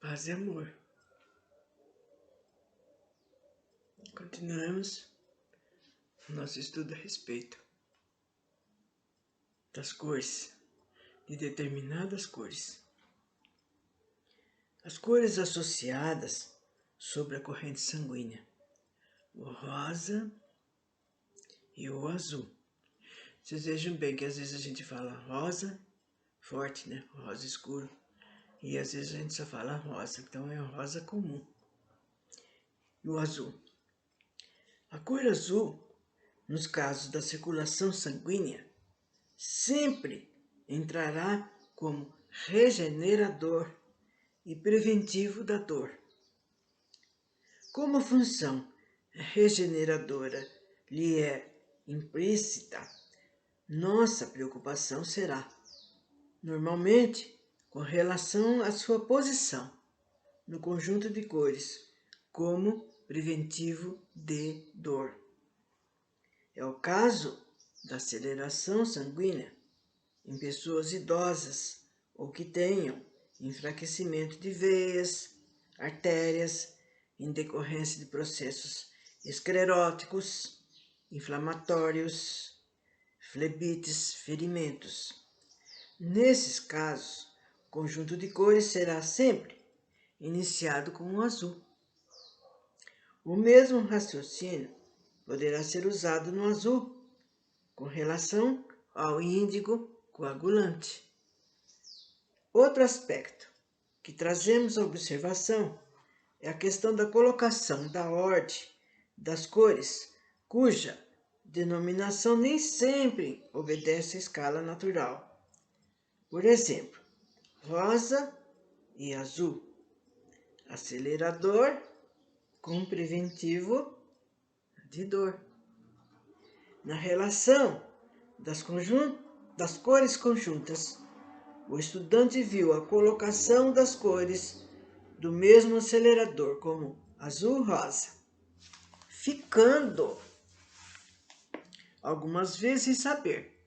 Paz e amor. Continuamos nosso estudo a respeito das cores, de determinadas cores. As cores associadas sobre a corrente sanguínea, o rosa e o azul. Vocês vejam bem que às vezes a gente fala rosa forte, né? Rosa escuro. E às vezes a gente só fala rosa, então é o rosa comum. E o azul. A cor azul, nos casos da circulação sanguínea, sempre entrará como regenerador e preventivo da dor. Como a função regeneradora lhe é implícita, nossa preocupação será, normalmente, com relação à sua posição no conjunto de cores, como preventivo de dor. É o caso da aceleração sanguínea em pessoas idosas ou que tenham enfraquecimento de veias, artérias, em decorrência de processos escleróticos, inflamatórios, flebites, ferimentos. Nesses casos, o conjunto de cores será sempre iniciado com o azul. O mesmo raciocínio poderá ser usado no azul, com relação ao índigo coagulante. Outro aspecto que trazemos à observação é a questão da colocação da ordem das cores, cuja denominação nem sempre obedece à escala natural. Por exemplo, rosa e azul, acelerador com preventivo de dor. Na relação das cores conjuntas, o estudante viu a colocação das cores do mesmo acelerador como azul-rosa, ficando algumas vezes sem saber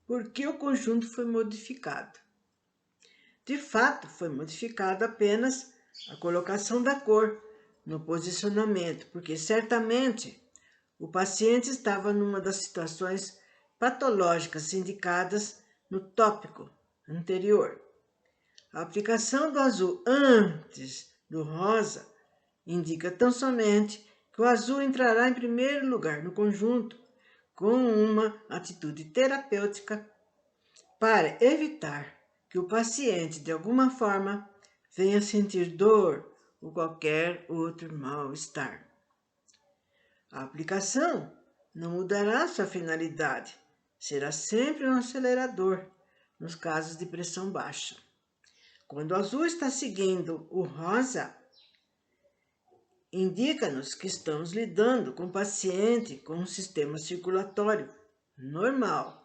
por que o conjunto foi modificado. De fato, foi modificada apenas a colocação da cor no posicionamento, porque certamente o paciente estava numa das situações patológicas indicadas no tópico anterior. A aplicação do azul antes do rosa indica tão somente que o azul entrará em primeiro lugar no conjunto com uma atitude terapêutica para evitar que o paciente, de alguma forma, venha sentir dor ou qualquer outro mal-estar. A aplicação não mudará sua finalidade, será sempre um acelerador nos casos de pressão baixa. Quando o azul está seguindo o rosa, indica-nos que estamos lidando com um paciente com um sistema circulatório normal,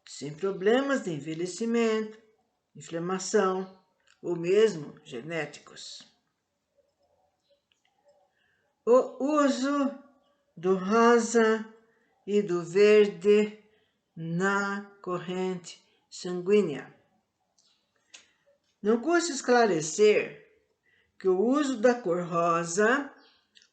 sem problemas de envelhecimento, inflamação ou mesmo genéticos. O uso do rosa e do verde na corrente sanguínea. Não custa esclarecer que o uso da cor rosa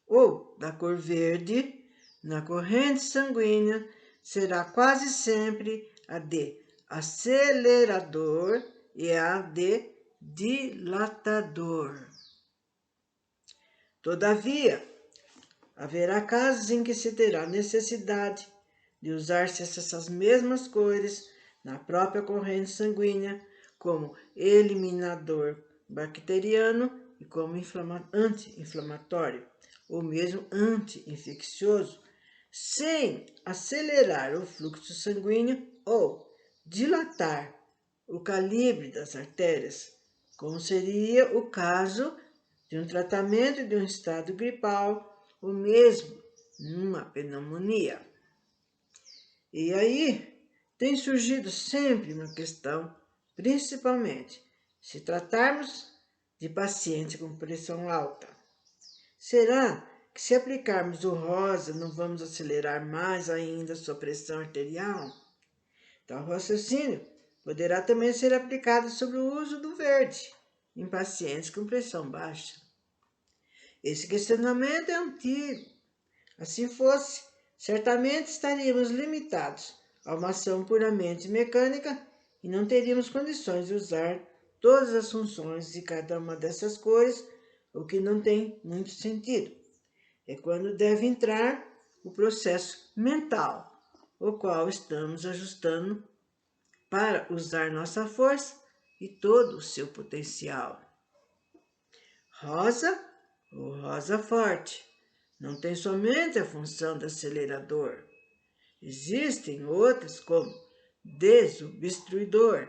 ou da cor verde na corrente sanguínea será quase sempre a de acelerador e a de dilatador. Todavia, haverá casos em que se terá necessidade de usar-se essas mesmas cores na própria corrente sanguínea como eliminador bacteriano e como anti-inflamatório ou mesmo anti-infeccioso, sem acelerar o fluxo sanguíneo ou dilatar o calibre das artérias, como seria o caso de um tratamento de um estado gripal ou mesmo numa pneumonia. E aí tem surgido sempre uma questão, principalmente se tratarmos de paciente com pressão alta. Será que se aplicarmos o rosa não vamos acelerar mais ainda a sua pressão arterial? Tal raciocínio poderá também ser aplicado sobre o uso do verde em pacientes com pressão baixa? Esse questionamento é antigo. Assim fosse, certamente estaríamos limitados a uma ação puramente mecânica e não teríamos condições de usar todas as funções de cada uma dessas cores, o que não tem muito sentido. É quando deve entrar o processo mental, o qual estamos ajustando para usar nossa força e todo o seu potencial. Rosa ou rosa forte não tem somente a função de acelerador. Existem outras como desobstruidor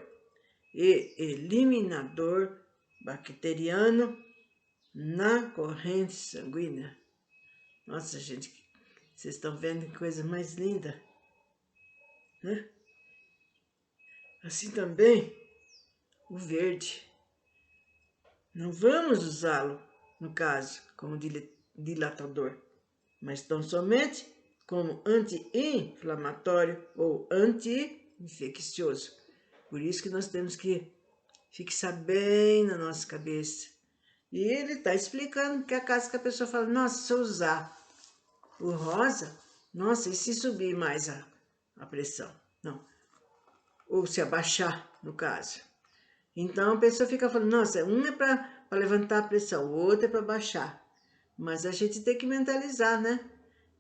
e eliminador bacteriano na corrente sanguínea. Nossa, gente, vocês estão vendo que coisa mais linda, né? Assim também o verde. Não vamos usá-lo, no caso, como dilatador, mas tão somente como anti-inflamatório ou anti-infeccioso. Por isso que nós temos que fixar bem na nossa cabeça. E ele está explicando que a caso que a pessoa fala, nossa, se eu usar o rosa, nossa, e se subir mais a pressão? Não. Ou se abaixar, no caso. Então a pessoa fica falando, nossa, um é para levantar a pressão, o outro é para baixar. Mas a gente tem que mentalizar, né?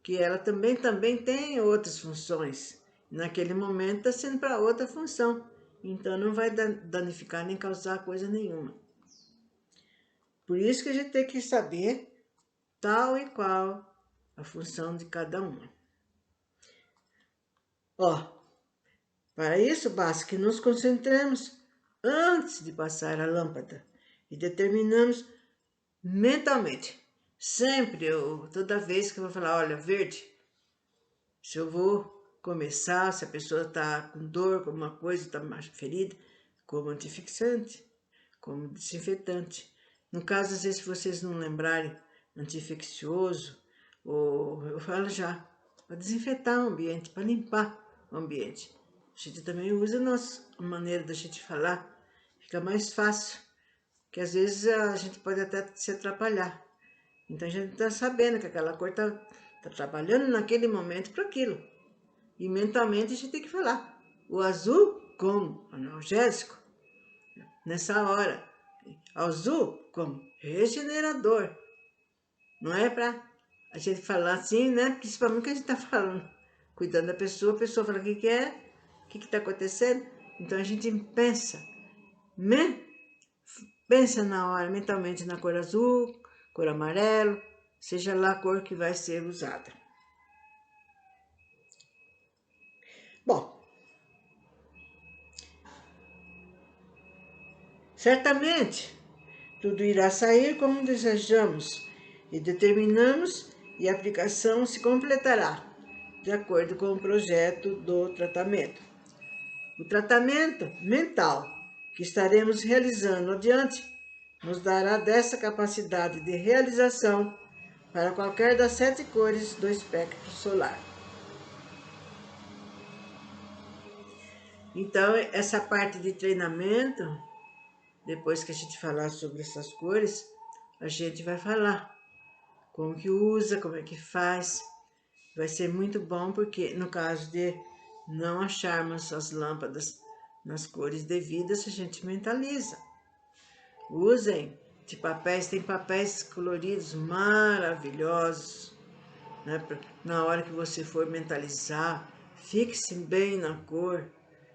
Que ela também tem outras funções. Naquele momento está sendo para outra função. Então não vai danificar nem causar coisa nenhuma. Por isso que a gente tem que saber tal e qual a função de cada uma. Ó, para isso basta que nos concentremos antes de passar a lâmpada e determinamos mentalmente, sempre, toda vez que eu vou falar, olha, verde, se eu vou começar, se a pessoa está com dor, com alguma coisa, está ferida, como antifixante, como desinfetante. No caso, às vezes, se vocês não lembrarem, anti-infeccioso, ou eu falo já, para desinfetar o ambiente, para limpar o ambiente. A gente também usa a maneira da gente falar, fica mais fácil, que às vezes a gente pode até se atrapalhar. Então a gente está sabendo que aquela cor está trabalhando naquele momento para aquilo. E mentalmente a gente tem que falar. O azul como analgésico, nessa hora. Azul como regenerador. Não é para a gente falar assim, né? Principalmente que a gente está falando, cuidando da pessoa, a pessoa fala o que é, o que está acontecendo. Então a gente pensa na hora, mentalmente, na cor azul, cor amarelo, seja lá a cor que vai ser usada. Bom, certamente tudo irá sair como desejamos e determinamos e a aplicação se completará de acordo com o projeto do tratamento. O tratamento mental que estaremos realizando adiante nos dará dessa capacidade de realização para qualquer das 7 cores do espectro solar. Então, essa parte de treinamento, depois que a gente falar sobre essas cores, a gente vai falar como que usa, como é que faz. Vai ser muito bom porque, no caso de não acharmos as lâmpadas nas cores devidas, a gente mentaliza. Usem de papéis, tem papéis coloridos maravilhosos, né? Na hora que você for mentalizar, fixe bem na cor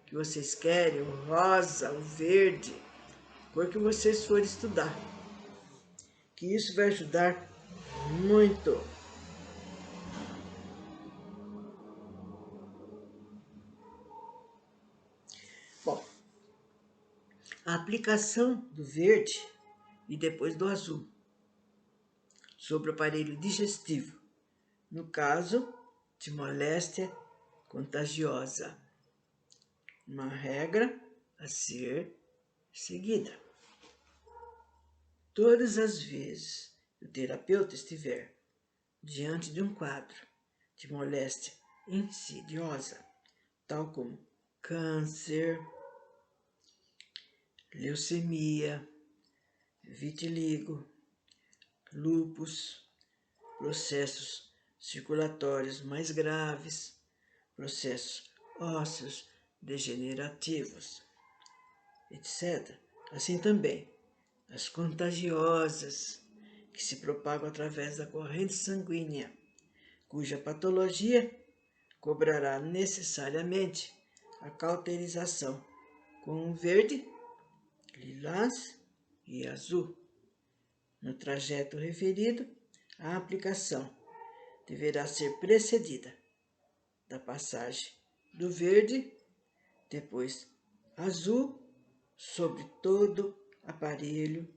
que vocês querem, o rosa, o verde, cor que vocês forem estudar, que isso vai ajudar muito. Bom, a aplicação do verde e depois do azul sobre o aparelho digestivo, no caso de moléstia contagiosa. Uma regra a ser seguida. Todas as vezes que o terapeuta estiver diante de um quadro de moléstia insidiosa, tal como câncer, leucemia, vitiligo, lúpus, processos circulatórios mais graves, processos ósseos degenerativos, etc. Assim também, as contagiosas, que se propagam através da corrente sanguínea, cuja patologia cobrará necessariamente a cauterização com verde, lilás e azul. No trajeto referido, a aplicação deverá ser precedida da passagem do verde, depois azul, sobre todo aparelho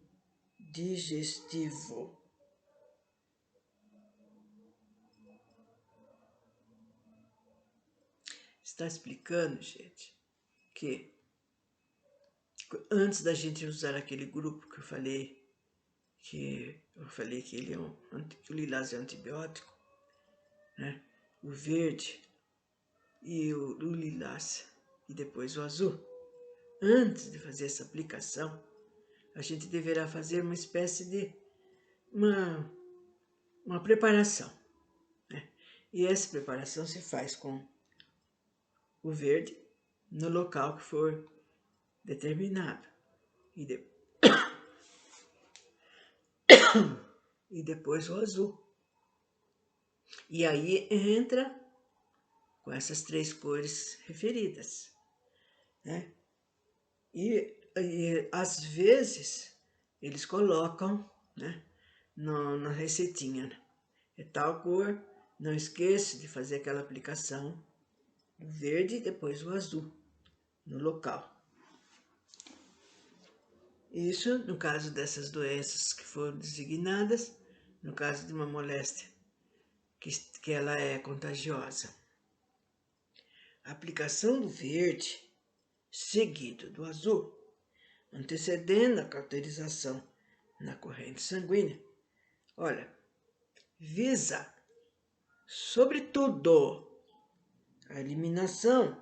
digestivo. Está explicando, gente, que antes da gente usar aquele grupo que eu falei que ele que o lilás é antibiótico, né? O verde e o lilás e depois o azul. Antes de fazer essa aplicação, a gente deverá fazer uma espécie de uma preparação, né? E essa preparação se faz com o verde no local que for determinado e depois o azul. E aí entra com essas 3 cores referidas, né? E às vezes eles colocam, né, na receitinha, né? É tal cor, não esqueça de fazer aquela aplicação do verde e depois o azul no local. Isso no caso dessas doenças que foram designadas, no caso de uma moléstia que ela é contagiosa. A aplicação do verde, seguido do azul, antecedendo a cauterização na corrente sanguínea, olha, visa, sobretudo, a eliminação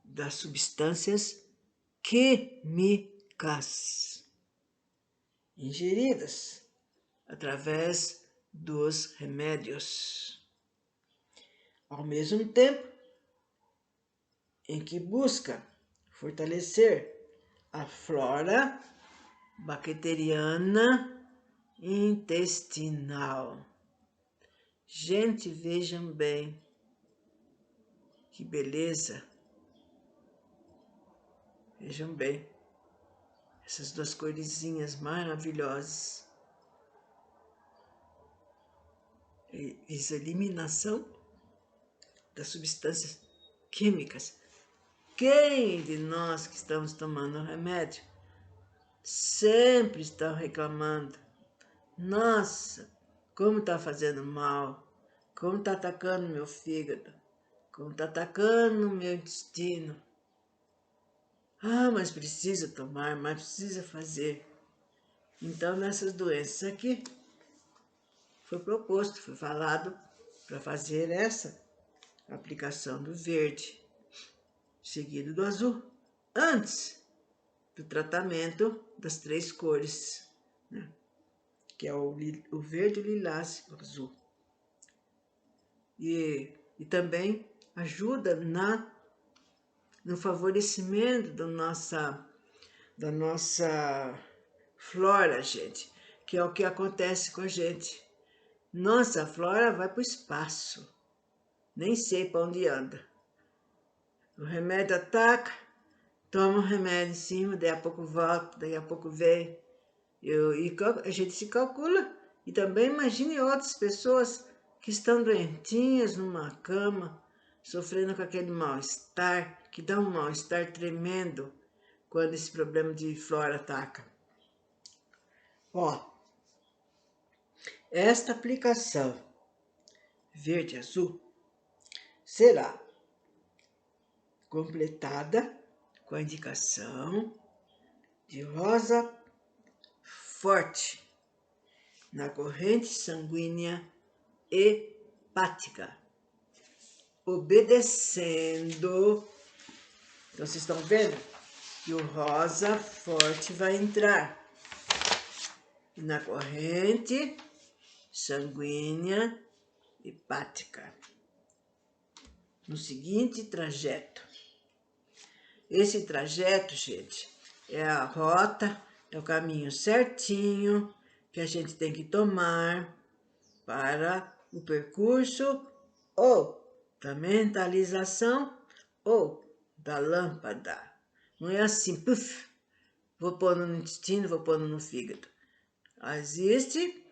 das substâncias químicas ingeridas através dos remédios, ao mesmo tempo em que busca fortalecer a flora bacteriana intestinal. Gente, vejam bem que beleza. Vejam bem essas 2 coresinhas maravilhosas. Essa eliminação das substâncias químicas. Quem de nós que estamos tomando remédio sempre estão reclamando? Nossa, como está fazendo mal, como está atacando meu fígado, como está atacando meu intestino. Ah, mas precisa tomar, mas precisa fazer. Então, nessas doenças aqui, foi proposto, foi falado para fazer essa aplicação do verde, seguido do azul, antes do tratamento das 3 cores, né? Que é o verde, o lilás e o azul. E também ajuda no favorecimento da nossa flora, gente, que é o que acontece com a gente. Nossa flora vai para o espaço, nem sei para onde anda. O remédio ataca, toma um remédio em cima, daí a pouco volta, daí a pouco vem. E a gente se calcula. E também imagine outras pessoas que estão doentinhas numa cama, sofrendo com aquele mal-estar, que dá um mal-estar tremendo quando esse problema de flora ataca. Ó, esta aplicação verde-azul será completada com a indicação de rosa forte na corrente sanguínea hepática, obedecendo. Então, vocês estão vendo que o rosa forte vai entrar e na corrente sanguínea hepática, no seguinte trajeto. Esse trajeto, gente, é a rota, é o caminho certinho que a gente tem que tomar para o percurso ou da mentalização ou da lâmpada. Não é assim, puf, vou pôr no intestino, vou pôr no fígado. Existe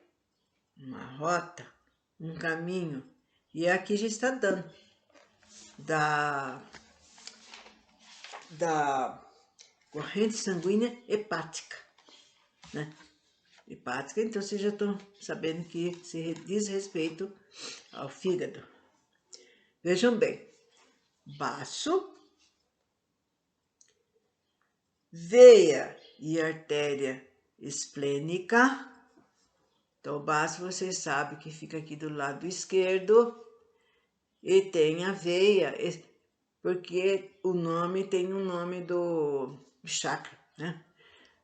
uma rota, um caminho, e aqui a gente está dando da corrente sanguínea hepática, né? Hepática, então vocês já estão sabendo que se diz respeito ao fígado. Vejam bem, baço, veia e artéria esplênica. Então, o baço vocês sabem que fica aqui do lado esquerdo e tem a veia, porque o nome tem um nome do chakra, né?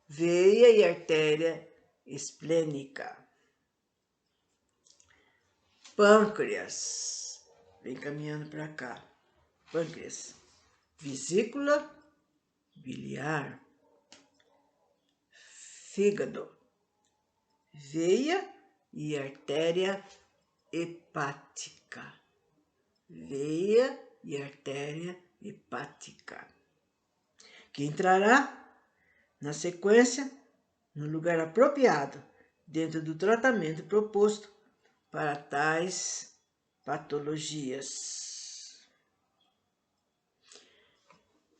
Veia e artéria esplênica. Pâncreas, vem caminhando para cá. Pâncreas, vesícula biliar, fígado, veia e artéria hepática. Veia e artéria hepática, que entrará na sequência no lugar apropriado dentro do tratamento proposto para tais patologias.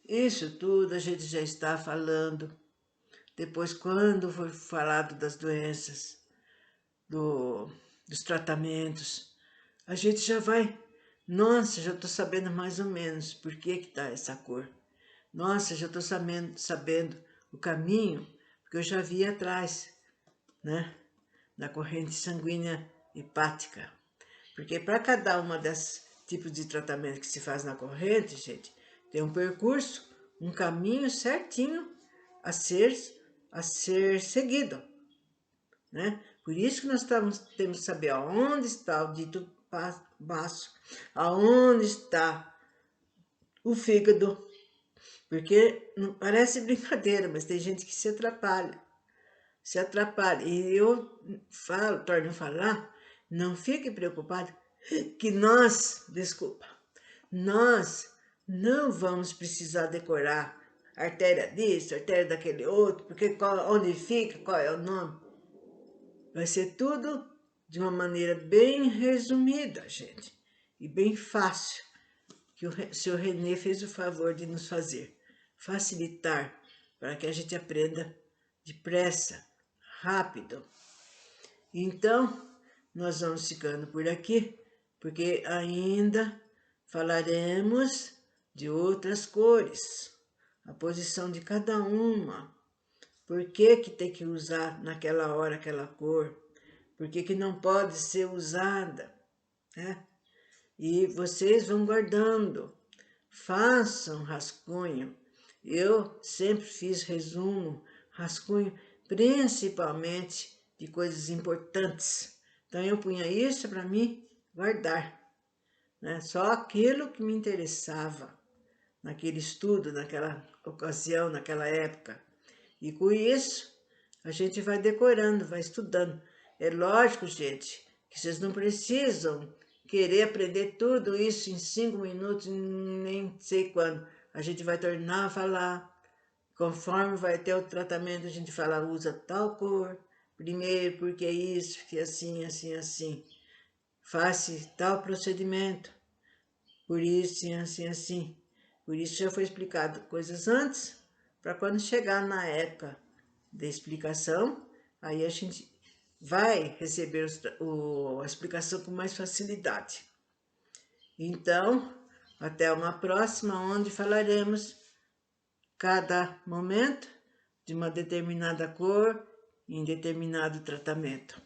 Isso tudo a gente já está falando depois, quando for falado das doenças, dos tratamentos, a gente já vai, nossa, já estou sabendo mais ou menos por que está essa cor. Nossa, já estou sabendo o caminho, porque eu já vi atrás, né, da corrente sanguínea hepática. Porque para cada uma desses tipos de tratamento que se faz na corrente, gente, tem um percurso, um caminho certinho a ser seguido, né? Por isso que nós temos que saber aonde está o dito baço, aonde está o fígado, porque não parece brincadeira, mas tem gente que se atrapalha. E eu torno a falar, não fique preocupado, que nós não vamos precisar decorar artéria disso, artéria daquele outro, porque onde fica, qual é o nome. Vai ser tudo de uma maneira bem resumida, gente, e bem fácil, que o senhor René fez o favor de nos fazer, facilitar, para que a gente aprenda depressa, rápido. Então, nós vamos ficando por aqui, porque ainda falaremos de outras cores, a posição de cada uma, por que tem que usar naquela hora aquela cor, por que não pode ser usada, né? E vocês vão guardando, façam rascunho. Eu sempre fiz resumo, rascunho, principalmente de coisas importantes. Então eu punha isso para mim guardar, né? Só aquilo que me interessava naquele estudo, naquela ocasião, naquela época. E com isso a gente vai decorando, vai estudando. É lógico, gente, que vocês não precisam querer aprender tudo isso em 5 minutos, nem sei quando. A gente vai tornar a falar. Conforme vai ter o tratamento, a gente fala, usa tal cor, primeiro, porque é isso, que é assim, assim, assim. Faça tal procedimento, por isso, assim, assim. Por isso já foi explicado coisas antes, para quando chegar na época da explicação, aí a gente vai receber a explicação com mais facilidade. Então, até uma próxima, onde falaremos cada momento de uma determinada cor em determinado tratamento.